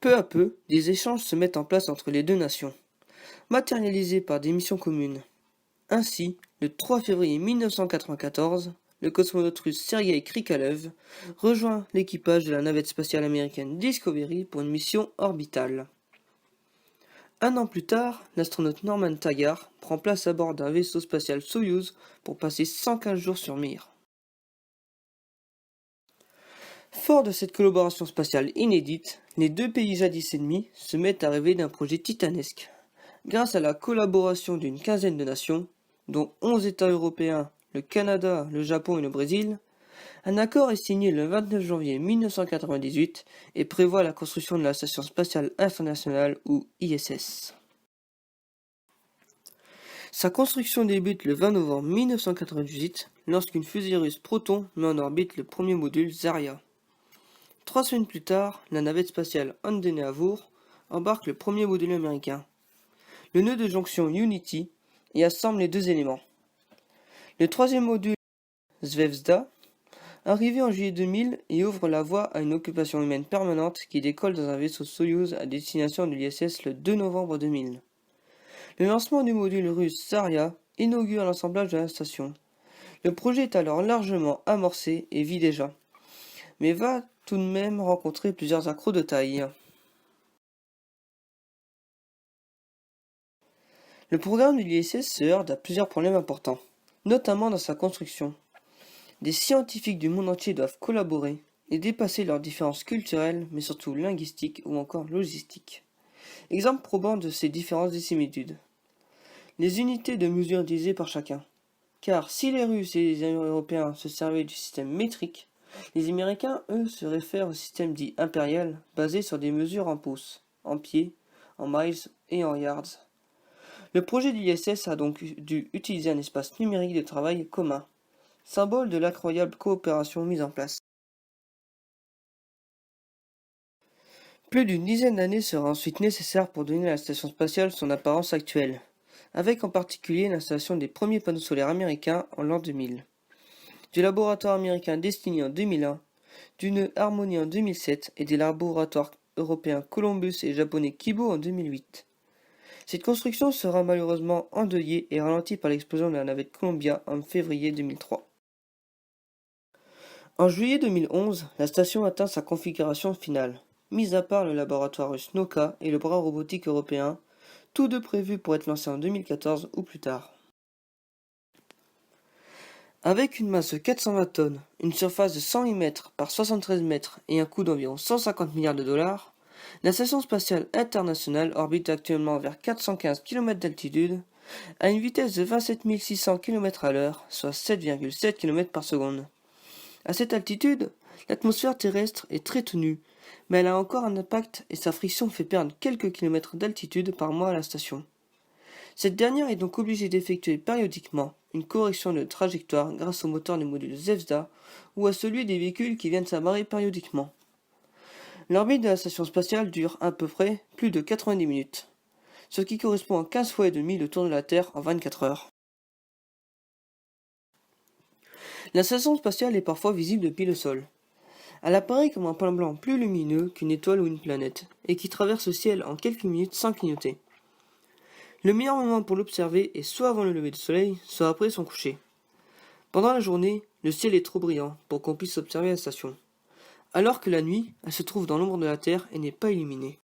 Peu à peu, des échanges se mettent en place entre les deux nations, matérialisés par des missions communes. Ainsi, le 3 février 1994, le cosmonaute russe Sergei Krikalev rejoint l'équipage de la navette spatiale américaine Discovery pour une mission orbitale. Un an plus tard, l'astronaute Norman Taggart prend place à bord d'un vaisseau spatial Soyouz pour passer 115 jours sur Mir. Fort de cette collaboration spatiale inédite, les deux pays jadis ennemis se mettent à rêver d'un projet titanesque. Grâce à la collaboration d'une quinzaine de nations, dont 11 États européens, le Canada, le Japon et le Brésil, un accord est signé le 29 janvier 1998 et prévoit la construction de la Station spatiale internationale ou ISS. Sa construction débute le 20 novembre 1998 lorsqu'une fusée russe Proton met en orbite le premier module Zarya. 3 semaines plus tard, la navette spatiale Endeavour embarque le premier module américain, le nœud de jonction Unity, et assemble les deux éléments. Le troisième module, Zvezda, arrivé en juillet 2000 et ouvre la voie à une occupation humaine permanente qui décolle dans un vaisseau Soyouz à destination de l'ISS le 2 novembre 2000. Le lancement du module russe Zarya inaugure l'assemblage de la station. Le projet est alors largement amorcé et vit déjà, mais va tout de même rencontrer plusieurs accros de taille. Le programme de l'ISS se heurte à plusieurs problèmes importants, notamment dans sa construction. Des scientifiques du monde entier doivent collaborer et dépasser leurs différences culturelles, mais surtout linguistiques ou encore logistiques. Exemple probant de ces différences et similitudes. Les unités de mesure utilisées par chacun. Car si les Russes et les Européens se servaient du système métrique, les Américains, eux, se réfèrent au système dit impérial, basé sur des mesures en pouces, en pieds, en miles et en yards. Le projet de l'ISS a donc dû utiliser un espace numérique de travail commun, symbole de l'incroyable coopération mise en place. Plus d'une dizaine d'années sera ensuite nécessaire pour donner à la station spatiale son apparence actuelle, avec en particulier l'installation des premiers panneaux solaires américains en l'an 2000, du laboratoire américain Destiny en 2001, du nœud Harmony en 2007 et des laboratoires européens Columbus et japonais Kibo en 2008. Cette construction sera malheureusement endeuillée et ralentie par l'explosion de la navette Columbia en février 2003. En juillet 2011, la station atteint sa configuration finale, mis à part le laboratoire russe Noka et le bras robotique européen, tous deux prévus pour être lancés en 2014 ou plus tard. Avec une masse de 420 tonnes, une surface de 108 mètres par 73 mètres et un coût d'environ 150 milliards de dollars, la station spatiale internationale orbite actuellement vers 415 km d'altitude, à une vitesse de 27 600 km à l'heure, soit 7,7 km par seconde. À cette altitude, l'atmosphère terrestre est très tenue, mais elle a encore un impact et sa friction fait perdre quelques kilomètres d'altitude par mois à la station. Cette dernière est donc obligée d'effectuer périodiquement une correction de trajectoire grâce au moteur du module Zvezda ou à celui des véhicules qui viennent s'amarrer périodiquement. L'orbite de la station spatiale dure à peu près plus de 90 minutes, ce qui correspond à 15 fois et demi le tour de la Terre en 24 heures. La station spatiale est parfois visible depuis le sol. Elle apparaît comme un point blanc plus lumineux qu'une étoile ou une planète, et qui traverse le ciel en quelques minutes sans clignoter. Le meilleur moment pour l'observer est soit avant le lever du soleil, soit après son coucher. Pendant la journée, le ciel est trop brillant pour qu'on puisse observer la station, alors que la nuit, elle se trouve dans l'ombre de la Terre et n'est pas illuminée.